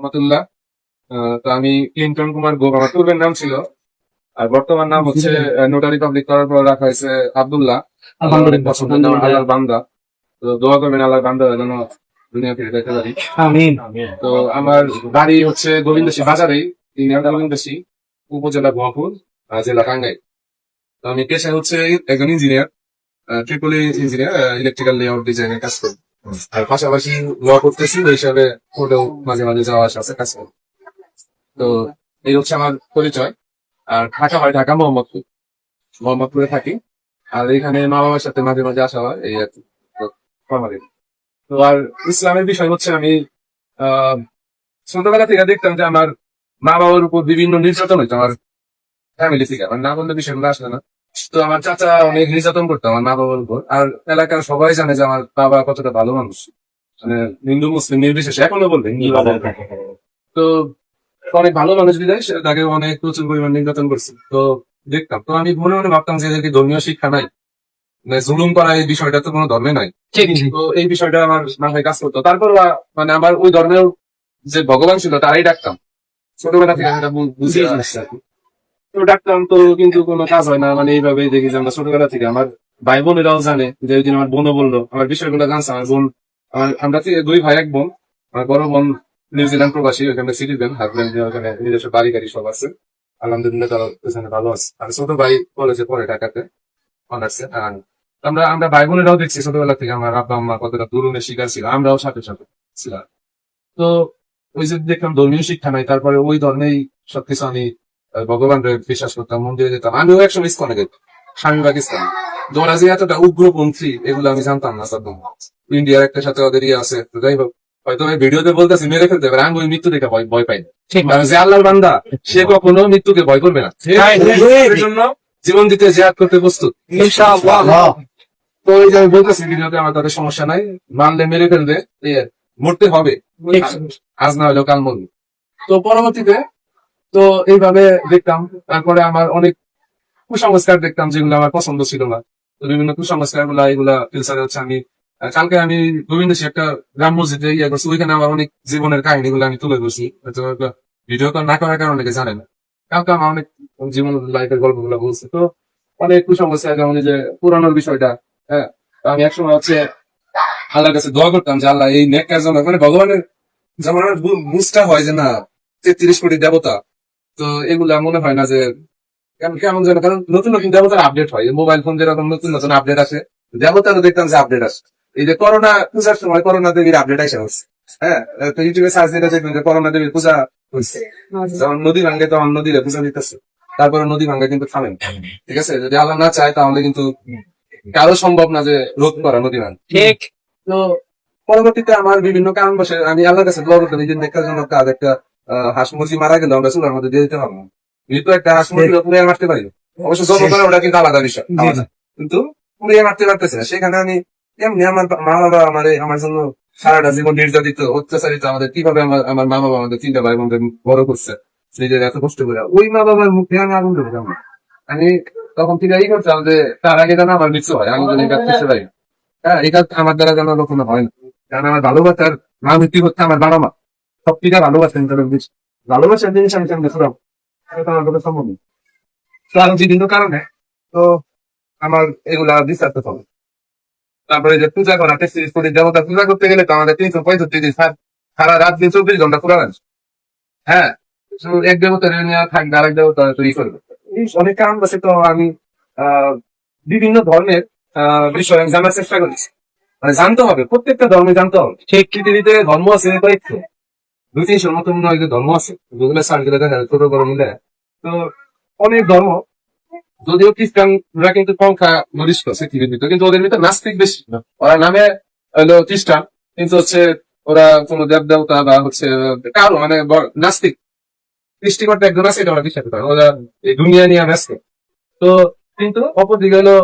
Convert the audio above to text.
রহমতুল্লাহ। তো আমি ক্লিন্টন কুমার গোপ, আমার পূর্বের নাম ছিল, আর বর্তমান নাম হচ্ছে নোটারি পাবলিক করার পর রাখা হয়েছে আব্দুল্লাহ। আল্লাহ অনেক পছন্দ, আল্লাহর বান্দা। তো দোয়া করবেন আল্লাহর বান্দা যেন দুনিয়া ফিরে যেতে পারি। আমিন। তো আমার বাড়ি হচ্ছে গোবিন্দসী বাজারেই, ইউনিয়ন গোবিন্দসী, উপজেলা ভরপুর, জেলা টাঙ্গাইল। তো আমি পেশায় হচ্ছে একজন engineer, triple engineer, electrical layout ডিজাইনের কাজ করি। আর পাশাপাশি ল করতেছি, ওই হিসাবে কোর্টেও মাঝে মাঝে যাওয়া আসা আছে, কাজ করি। তো এই হচ্ছে আমার পরিচয়। আর থাকা হয় ঢাকা মোহাম্মদপুরে থাকি। আর এখানে মা বাবার সাথে মাঝে মাঝে আসা হয়, এই আর কি। তো formality। তো আর ইসলামের বিষয় হচ্ছে আমি আহ ছোটবেলা থেকে দেখতাম যে আমার মা বাবার উপর বিভিন্ন নির্যাতন হইতো, আমার ফ্যামিলি থেকে, আমার না বললে বিষয়গুলো আসলে না। তো আমার চাচা অনেক নির্যাতন করতো আমার মা বাবার উপর। আর এলাকার সবাই জানে যে আমার বাবা কতটা ভালো মানুষ, মানে হিন্দু মুসলিম নির্বিশেষে, এখনো বলবে তো অনেক ভালো মানুষ বিদায় তাকে অনেক প্রচুর পরিমাণ নির্যাতন করছে। তো দেখতাম, তো আমি মনে মনে ভাবতাম যে এদেরকে ধর্মীয় শিক্ষা নাই, মানে জুলুম করা এই বিষয়টা তো কোনো ধর্মে নাই। তো এই বিষয়টা আমার মাথায় কাজ করতো। তারপর মানে আমার ওই ধর্মের যে ভগবান ছিল তারাই ডাকতাম, ছোটবেলা থেকে এটা বুঝিয়ে আসছে আর কি। তো ডাকতাম, তো কিন্তু কোনো কাজ হয় না। মানে এইভাবেই দেখি যে আমরা ছোটবেলা থেকে, আমার ভাই বোনেরাও জানে যে ওই দিন আমার বোনও বললো, আমার বিষয়গুলো জানছে আমার বোন। আমরা দুই ভাই এক বোন। আমার বড় বোন নিউজিল্যান্ড প্রবাসী, ওখানে সিটিজেন, হাজবেন্ড ওখানে নিজস্ব বাড়ি গাড়ি সব আছে, আলহামদুলিল্লাহ তারা ওখানে ভালো আছে। আর ছোট ভাই কলেজে পড়ে ঢাকাতে, অনার্সে। আর আমরা ভাই বোনেরাও দেখছি ছোটবেলা থেকে আমার আব্বা আম্মা কতটা দুরুনের শিকার ছিল, আমরাও সাথে সাথে ছিলাম। তো ওই যে দেখলাম ধর্মীয় শিক্ষা নাই, তারপরে ওই ধর্মেই সবকিছু আমি ভগবানের বিশ্বাস করতাম, মন্দিরে যেতাম। আমিও একসময় ইসকনে যেতাম, স্বামীবাগ ইসলাম। তো ওরা যে এতটা উগ্রপন্থী এগুলো আমি জানতাম না একদম। ইন্ডিয়ার একটা সাথে ওদের ইয়ে আছে। তো যাই হোক, হয়তো আমি ভিডিওতে বলতেছি মেরে ফেলতে পারে, আমি ওই মৃত্যু দেখে ভয় পাই না। কারণ যে আল্লাহর বান্দা, সে কখনো মৃত্যুকে ভয় করবে না, এর জন্য জীবন দিতে জিহাদ করতে প্রস্তুত। তো এই যে আমি বলতেছি ভিডিওতে, আমার তাদের সমস্যা নাই, মানলে মেরে ফেলবে, মরতে হবে, আজ না হলেও কাল মরবে। তো পরবর্তীতে তো এইভাবে দেখতাম। তারপরে আমার অনেক কুসংস্কার দেখতাম যেগুলো আমার পছন্দ ছিল না। তো বিভিন্ন কুসংস্কার গুলা, এগুলা ফিউচারে হচ্ছে আমি কালকে আমি গোবিন্দসী একটা গ্রাম মসজিদে ইয়ে করছি, ওইখানে আমার অনেক জীবনের কাহিনী গুলো আমি তুলে ধরছি। ভিডিও তো না করার কারণে জানে না, কালকে আমার অনেক জীবন লাইফের গল্পগুলো বলছে। তো অনেক কুসংস্কার, যেমন এই যে পুরানোর বিষয়টা। হ্যাঁ, তো আমি একসময় হচ্ছে আল্লাহর কাছে দোয়া করতাম যে আল্লাহ এই নেককার জন্য, মানে ভগবানের যেমন আমার বুঝটা হয় যে না 33 কোটি দেবতা, তো এগুলা মনে হয় না যে কেমন যেন, কারণ নতুন নতুন দেবতার আপডেট হয়, মোবাইল ফোন যেরকম নতুন নতুন আপডেট আসে, দেবতারও দেখতাম যে আপডেট আসে। এই যে করোনা পূজার সময় করোনা দেবীর আপডেট আসে হচ্ছে। হ্যাঁ, তো ইউটিউবে সার্চ দিতে দেখবেন যে করোনা দেবীর পূজা হচ্ছে। যখন নদী ভাঙ্গে তখন নদীরে পূজা দিতেছে, তারপরে নদী ভাঙ্গা কিন্তু থামেন। ঠিক আছে, যদি আল্লাহ না চায় তাহলে কিন্তু কারো সম্ভব না যে রোধ করা নদী ভাঙ্গ। ঠিক। তো পরবর্তীতে আমার বিভিন্ন কারণ বসে আমি আল্লাহর কাছে দোয়া করতাম, এই যে নেককার জন্য কাজ একটা হাঁস মুরগি মারা গেল আমরা চুলার মধ্যে দিয়ে দিতে পারবো না। যেহেতু একটা হাঁস মুরগি পুড়িয়ে মারতে পারি, অবশ্য জন্ম করে ওটা কিন্তু আলাদা বিষয়, কিন্তু পুড়িয়ে মারতে পারতেছে না। সেখানে আমি এমনি আমার মা বাবা আমার জন্য সারাটা জীবন নির্যাতিত অত্যাচারিত, আমাদের কিভাবে আমার মা বাবা আমাদের 3টা ভাই বোনদের বড় করছে, নিজের এত কষ্ট করে, ওই মা বাবার মুখে আমি আগুন ধরে যাবো। আমি তখন থেকে এই করতাম যে তার আগে যেন আমার মৃত্যু হয়, আমি যেন এই কাজ করতে পারি। হ্যাঁ, এই কাজ আমার দ্বারা যেন কখনো হয় না। কারণ আমার ভালোবাসার মা মৃত্যু হচ্ছে আমার বাবা মা, সব থেকে ভালোবাসেন তাদের বেশি। ভালোবাসার জিনিস আমি কেমন দেখলাম, এটা আমার কাছে সম্ভব নেই। তো আরো বিভিন্ন কারণে তো আমার এগুলা বিশ্বাস হবে। তারপরে যে পূজা করা, 33 কোটি দেবতা পূজা করতে গেলে তো আমাদের 365 দিন, সারা রাত দিন 24 ঘন্টা পুরা লাগছে। হ্যাঁ, এক দেবতার নিয়ে থাকবে, আরেক দেবতা তৈরি করবে, অনেক কারণ আছে। তো আমি বিভিন্ন ধর্মের বিষয় আমি জানার চেষ্টা করেছি, মানে জানতে হবে, প্রত্যেকটা ধর্মে জানতে হবে। ঠিক, পৃথিবীতে ধর্ম আছে কয়েকশো, 200-300 মতো মনে হয় যে ধর্ম আছে, যেগুলো সার্কেলে দেখা যায় ছোট বড় মিলে। তো অনেক ধর্ম, যদিও খ্রিস্টানরা কিন্তু সংখ্যা গরিষ্ঠ পৃথিবীর ভিতরে, কিন্তু ওদের ভিতরে নাস্তিক বেশি। ওরা নামে হলো খ্রিস্টান, কিন্তু হচ্ছে ওরা কোনো দেব দেবতা বা হচ্ছে কারো মানে নাস্তিক, সৃষ্টিকর্তা একজন আছে এটা ওরা বিশ্বাস করে, ওরা এই দুনিয়া নিয়ে ব্যস্ত। তো কিন্তু অপরদিকে হলো